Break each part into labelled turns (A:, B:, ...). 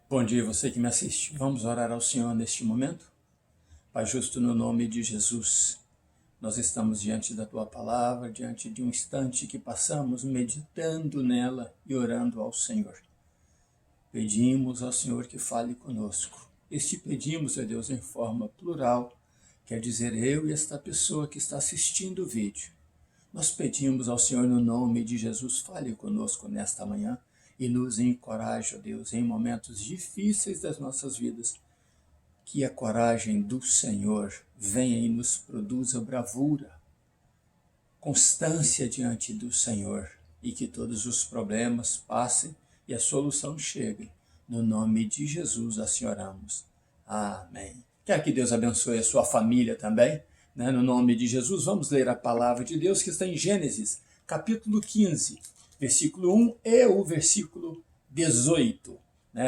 A: Bom dia, você que me assiste. Vamos orar ao Senhor neste momento? Pai justo, no nome de Jesus, nós estamos diante da Tua Palavra, diante de um instante que passamos meditando nela e orando ao Senhor. Pedimos ao Senhor que fale conosco. Este pedimos, ó Deus, em forma plural, quer dizer eu e esta pessoa que está assistindo o vídeo. Nós pedimos ao Senhor no nome de Jesus, fale conosco nesta manhã e nos encoraje, ó Deus, em momentos difíceis das nossas vidas. Que a coragem do Senhor venha e nos produza bravura, constância diante do Senhor e que todos os problemas passem e a solução chegue. No nome de Jesus assim oramos. Amém. Quer que Deus abençoe a sua família também? No nome de Jesus, vamos ler a palavra de Deus que está em Gênesis, capítulo 15, versículo 1 e o versículo 18.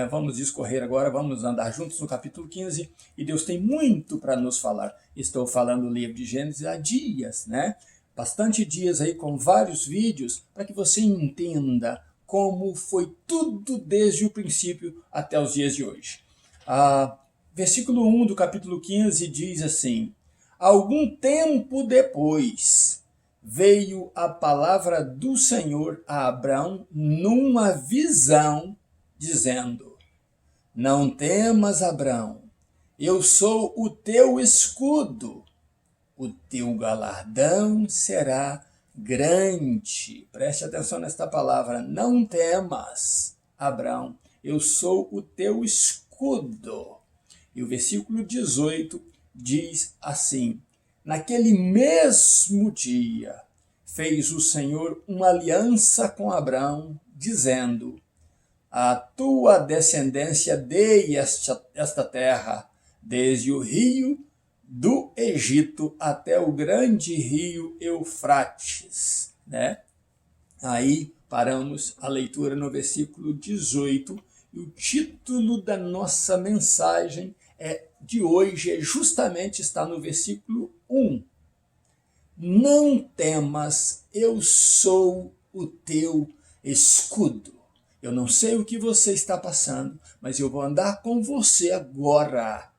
A: Vamos discorrer agora, vamos andar juntos no capítulo 15, e Deus tem muito para nos falar. Estou falando o livro de Gênesis há dias, bastante dias aí com vários vídeos, para que você entenda como foi tudo desde o princípio até os dias de hoje. Versículo 1 do capítulo 15 diz assim: algum tempo depois veio a palavra do Senhor a Abrão numa visão, dizendo: não temas, Abrão, eu sou o teu escudo, o teu galardão será grande. Preste atenção nesta palavra, não temas, Abrão, eu sou o teu escudo. E o versículo 18 diz assim: naquele mesmo dia fez o Senhor uma aliança com Abrão, dizendo: a tua descendência dei esta terra, desde o rio do Egito até o grande rio Eufrates. Aí paramos a leitura no versículo 18, e o título da nossa mensagem de hoje justamente está no versículo 1. Não temas, eu sou o teu escudo. Eu não sei o que você está passando, mas eu vou andar com você agora,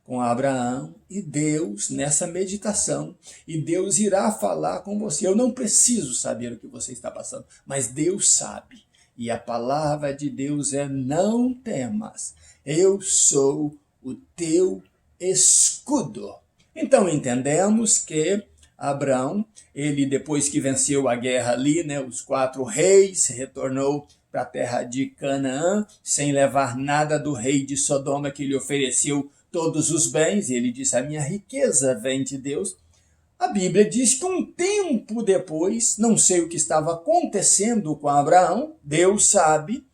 A: com Abraão e Deus nessa meditação, e Deus irá falar com você. Eu não preciso saber o que você está passando, mas Deus sabe. E a palavra de Deus é: não temas, eu sou o teu escudo. Então entendemos que Abrão, ele depois que venceu a guerra ali, os 4 reis, retornou para a terra de Canaã, sem levar nada do rei de Sodoma, que lhe ofereceu todos os bens, e ele disse: a minha riqueza vem de Deus. A Bíblia diz que um tempo depois, não sei o que estava acontecendo com Abraão, Deus sabe,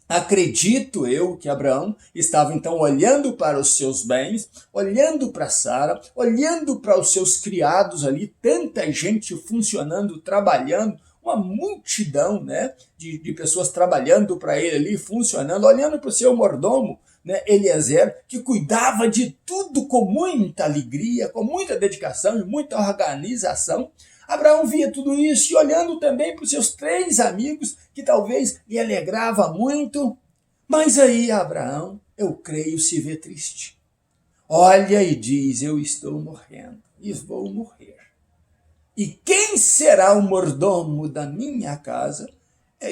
A: Acredito eu que Abraão estava então olhando para os seus bens, olhando para Sara, olhando para os seus criados ali, tanta gente funcionando, trabalhando, uma multidão de pessoas trabalhando para ele ali, funcionando, olhando para o seu mordomo, Eliezer, que cuidava de tudo com muita alegria, com muita dedicação e muita organização. Abraão via tudo isso e olhando também para os seus 3 amigos, que talvez lhe alegrava muito. Mas aí Abraão, eu creio, se vê triste. Olha e diz: eu estou morrendo e vou morrer. E quem será o mordomo da minha casa?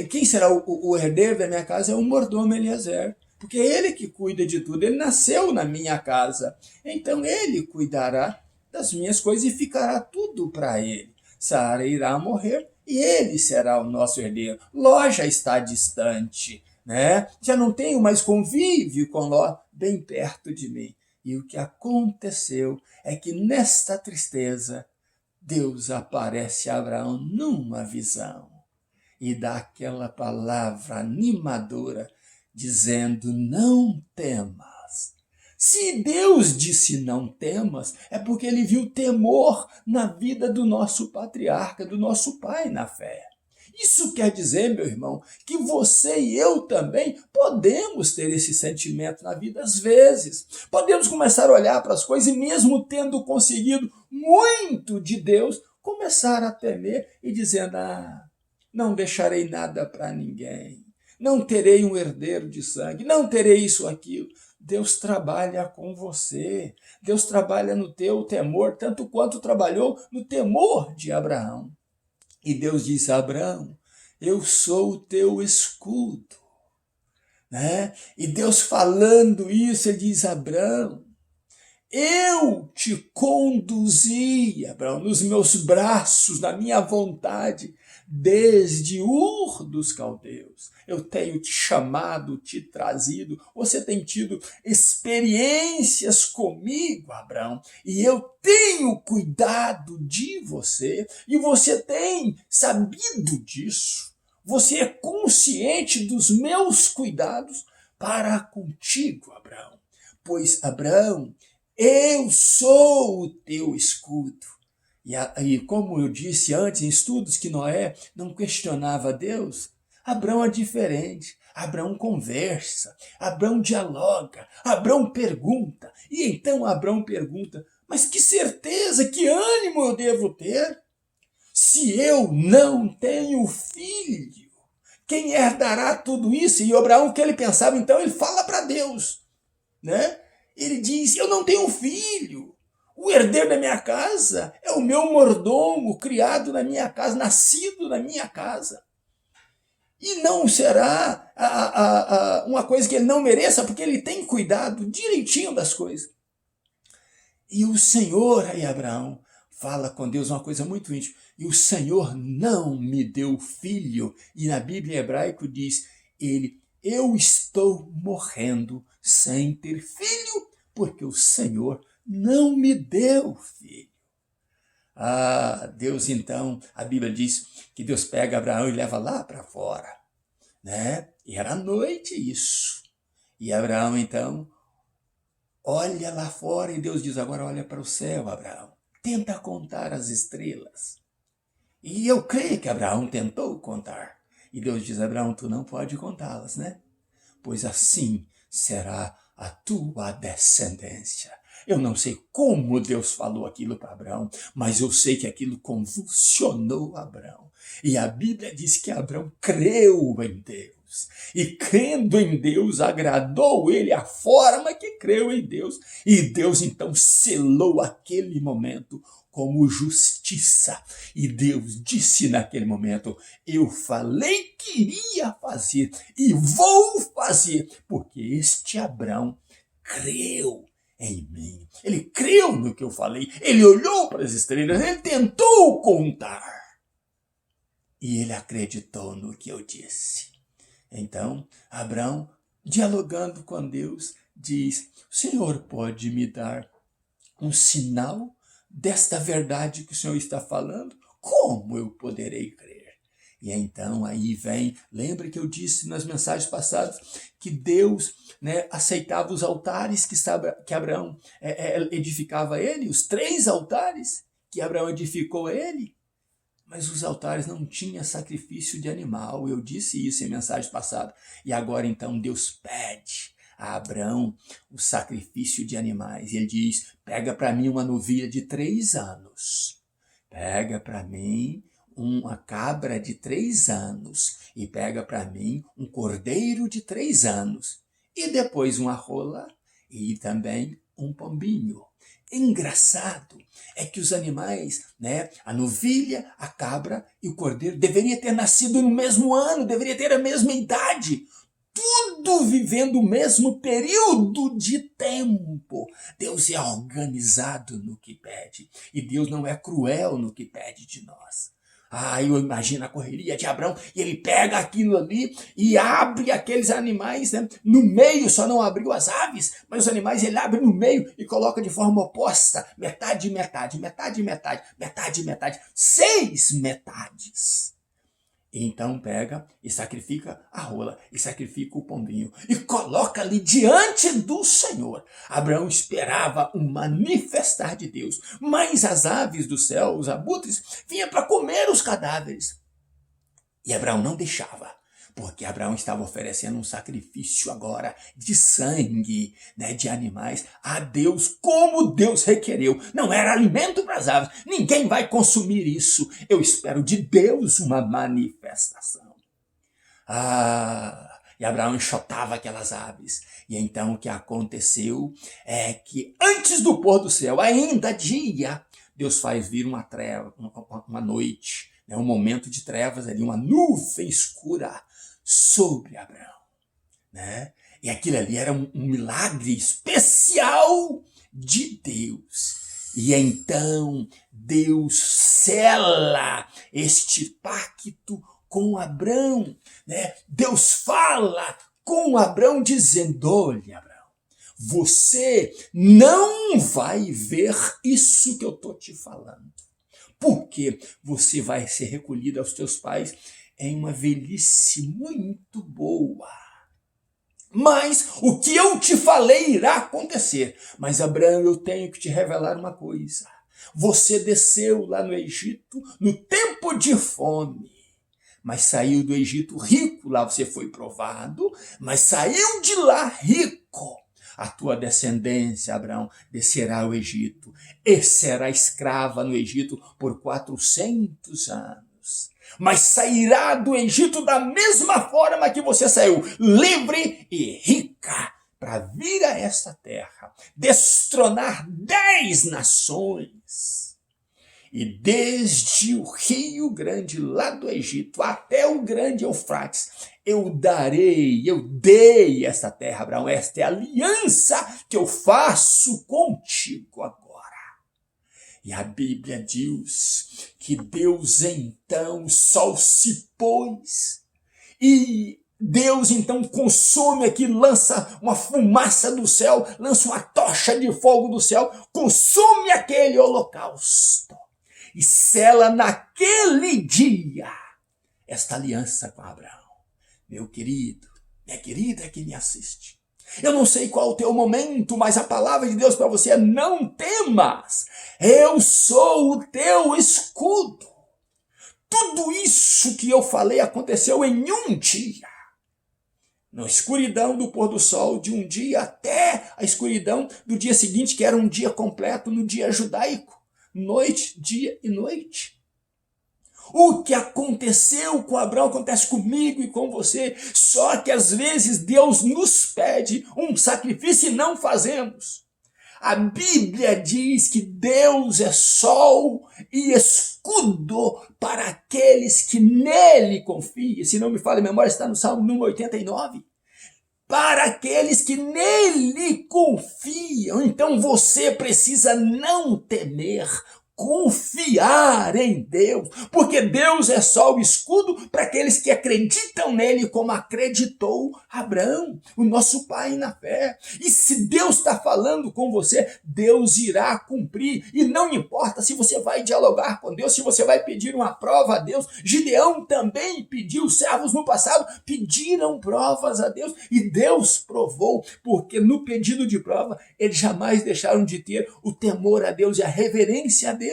A: Quem será o herdeiro da minha casa? É o mordomo Eliezer. Porque é ele que cuida de tudo. Ele nasceu na minha casa. Então ele cuidará das minhas coisas e ficará tudo para ele. Sara irá morrer e ele será o nosso herdeiro. Ló já está distante, Já não tenho mais convívio com Ló bem perto de mim. E o que aconteceu é que nesta tristeza, Deus aparece a Abraão numa visão e dá aquela palavra animadora, dizendo: não temas. Se Deus disse não temas, é porque ele viu temor na vida do nosso patriarca, do nosso pai na fé. Isso quer dizer, meu irmão, que você e eu também podemos ter esse sentimento na vida às vezes. Podemos começar a olhar para as coisas e mesmo tendo conseguido muito de Deus, começar a temer e dizendo: não deixarei nada para ninguém. não terei um herdeiro de sangue, não terei isso ou aquilo. Deus trabalha com você, Deus trabalha no teu temor, tanto quanto trabalhou no temor de Abraão. E Deus disse a Abraão, eu sou o teu escudo. Né? E Deus falando isso, ele diz, Abraão, eu te conduzi, Abraão, nos meus braços, na minha vontade, desde Ur dos Caldeus. Eu tenho te chamado, te trazido. Você tem tido experiências comigo, Abraão, e eu tenho cuidado de você, e você tem sabido disso. Você é consciente dos meus cuidados para contigo, Abraão. Pois, Abraão, eu sou o teu escudo. E como eu disse antes, em estudos, que Noé não questionava Deus, Abraão é diferente. Abraão conversa, Abraão dialoga, Abraão pergunta. E então Abraão pergunta, mas que certeza, que ânimo eu devo ter? Se eu não tenho filho, quem herdará tudo isso? E Abraão, o que ele pensava então, ele fala para Deus, né? Ele diz, eu não tenho filho, o herdeiro da minha casa é o meu mordomo, criado na minha casa, nascido na minha casa. E não será uma coisa que ele não mereça, porque ele tem cuidado direitinho das coisas. E o Senhor, aí Abraão, fala com Deus uma coisa muito íntima, e o Senhor não me deu filho, e na Bíblia em hebraico diz, eu estou morrendo sem ter filho, porque o Senhor não me deu filho. Deus então, a Bíblia diz que Deus pega Abraão e leva lá para fora, né? E era noite isso. E Abraão então olha lá fora e Deus diz, agora olha para o céu, Abraão. Tenta contar as estrelas. E eu creio que Abraão tentou contar. E Deus diz, Abraão, tu não pode contá-las, né? Pois assim será a tua descendência. Eu não sei como Deus falou aquilo para Abraão, mas eu sei que aquilo convulsionou Abraão. E a Bíblia diz que Abraão creu em Deus. E crendo em Deus, agradou ele a forma que creu em Deus. E Deus então selou aquele momento como justiça. E Deus disse naquele momento, eu falei que iria fazer e vou fazer, porque este Abraão creu em mim. Ele creu no que eu falei, ele olhou para as estrelas, ele tentou contar. E ele acreditou no que eu disse. Então, Abraão, dialogando com Deus, diz, o Senhor pode me dar um sinal desta verdade que o Senhor está falando? Como eu poderei crer? E então aí vem, lembra que eu disse nas mensagens passadas que Deus, né, aceitava os altares que Abraão edificava a ele, os 3 altares que Abraão edificou a ele. Mas os altares não tinham sacrifício de animal, eu disse isso em mensagem passada. E agora então Deus pede a Abraão o sacrifício de animais. E ele diz, pega para mim uma novilha de 3 anos. Pega para mim uma cabra de 3 anos. E pega para mim um cordeiro de 3 anos. E depois uma rola e também um pombinho. Engraçado é que os animais, né, a novilha, a cabra e o cordeiro deveria ter nascido no mesmo ano, deveria ter a mesma idade, tudo vivendo o mesmo período de tempo. Deus é organizado no que pede e Deus não é cruel no que pede de nós. Eu imagino a correria de Abraão, e ele pega aquilo ali e abre aqueles animais, né? No meio, só não abriu as aves, mas os animais ele abre no meio e coloca de forma oposta, metade, metade, metade, metade, metade, metade, 6 metades. Então pega e sacrifica a rola, e sacrifica o pombinho, e coloca ali diante do Senhor. Abraão esperava um manifestar de Deus, mas as aves do céu, os abutres, vinham para comer os cadáveres. E Abraão não deixava, porque Abraão estava oferecendo um sacrifício agora de sangue, né, de animais a Deus, como Deus requereu. Não era alimento para as aves, ninguém vai consumir isso. Eu espero de Deus uma manifestação. E Abraão enxotava aquelas aves. E então o que aconteceu é que antes do pôr do céu, ainda dia, Deus faz vir uma treva, uma noite, né? Um momento de trevas ali, uma nuvem escura sobre Abraão, né? E aquilo ali era um milagre especial de Deus. E então Deus sela este pacto com Abraão, né? Deus fala com Abraão dizendo: olha, Abraão, você não vai ver isso que eu estou te falando, porque você vai ser recolhido aos teus pais em uma velhice muito boa. Mas o que eu te falei irá acontecer. Mas, Abraão, eu tenho que te revelar uma coisa. Você desceu lá no Egito no tempo de fome, mas saiu do Egito rico. Lá você foi provado, mas saiu de lá rico. A tua descendência, Abraão, descerá ao Egito e será escrava no Egito por 400 anos. Mas sairá do Egito da mesma forma que você saiu, livre e rica, para vir a esta terra, destronar 10 nações. E desde o Rio Grande, lá do Egito, até o grande Eufrates, eu dei esta terra, Abraão. Esta é a aliança que eu faço contigo agora. E a Bíblia diz que Deus então, o sol se pôs, e Deus então consome aqui, lança uma fumaça do céu, lança uma tocha de fogo do céu, consome aquele holocausto. E sela naquele dia esta aliança com Abraão. Meu querido, minha querida que me assiste, eu não sei qual o teu momento, mas a palavra de Deus para você é: não temas, eu sou o teu escudo. Tudo isso que eu falei aconteceu em um dia. Na escuridão do pôr do sol de um dia até a escuridão do dia seguinte, que era um dia completo no dia judaico. Noite, dia e noite. O que aconteceu com Abraão acontece comigo e com você. Só que às vezes Deus nos pede um sacrifício e não fazemos. A Bíblia diz que Deus é sol e escudo para aqueles que nele confiam. Se não me falha a memória, está no Salmo número 89. Para aqueles que nele confiam. Então você precisa não temer, confiar em Deus, porque Deus é só o escudo para aqueles que acreditam nele, como acreditou Abraão, o nosso pai na fé. E se Deus está falando com você, Deus irá cumprir, e não importa se você vai dialogar com Deus, se você vai pedir uma prova a Deus. Gideão também pediu, os servos no passado pediram provas a Deus, e Deus provou, porque no pedido de prova, eles jamais deixaram de ter o temor a Deus e a reverência a Deus.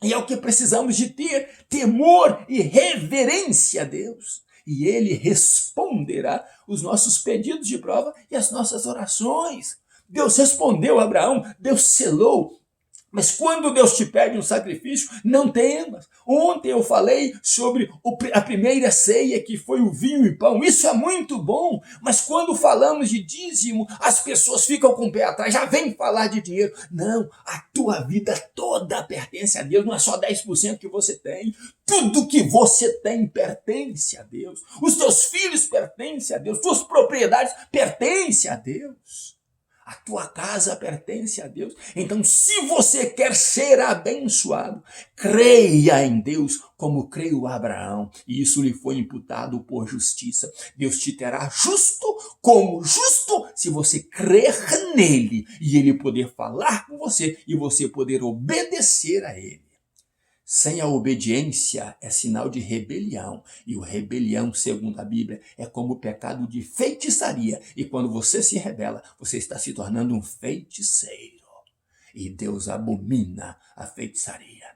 A: E é o que precisamos de ter, temor e reverência a Deus. E Ele responderá os nossos pedidos de prova e as nossas orações. Deus respondeu a Abraão, Deus selou. Mas quando Deus te pede um sacrifício, não temas. Ontem eu falei sobre a primeira ceia, que foi o vinho e pão. Isso é muito bom, mas quando falamos de dízimo, as pessoas ficam com o pé atrás, já vem falar de dinheiro. Não, a tua vida toda pertence a Deus, não é só 10% que você tem. Tudo que você tem pertence a Deus. Os teus filhos pertencem a Deus, tuas propriedades pertencem a Deus. A tua casa pertence a Deus. Então, se você quer ser abençoado, creia em Deus como creu Abraão. E isso lhe foi imputado por justiça. Deus te terá justo como justo se você crer nele e ele poder falar com você e você poder obedecer a ele. Sem a obediência é sinal de rebelião. E o rebelião, segundo a Bíblia, é como o pecado de feitiçaria. E quando você se rebela, você está se tornando um feiticeiro. E Deus abomina a feitiçaria.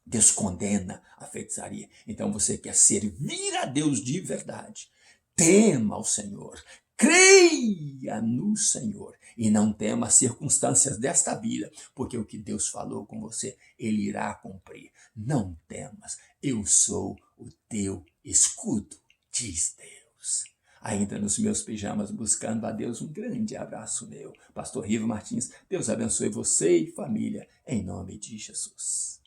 A: Deus condena a feitiçaria. Então você quer servir a Deus de verdade. Tema ao Senhor. Creia no Senhor e não tema as circunstâncias desta vida, porque o que Deus falou com você, Ele irá cumprir. Não temas, eu sou o teu escudo, diz Deus. ainda nos meus pijamas, buscando a Deus. Um grande abraço meu. Pastor Riva Martins, Deus abençoe você e família, em nome de Jesus.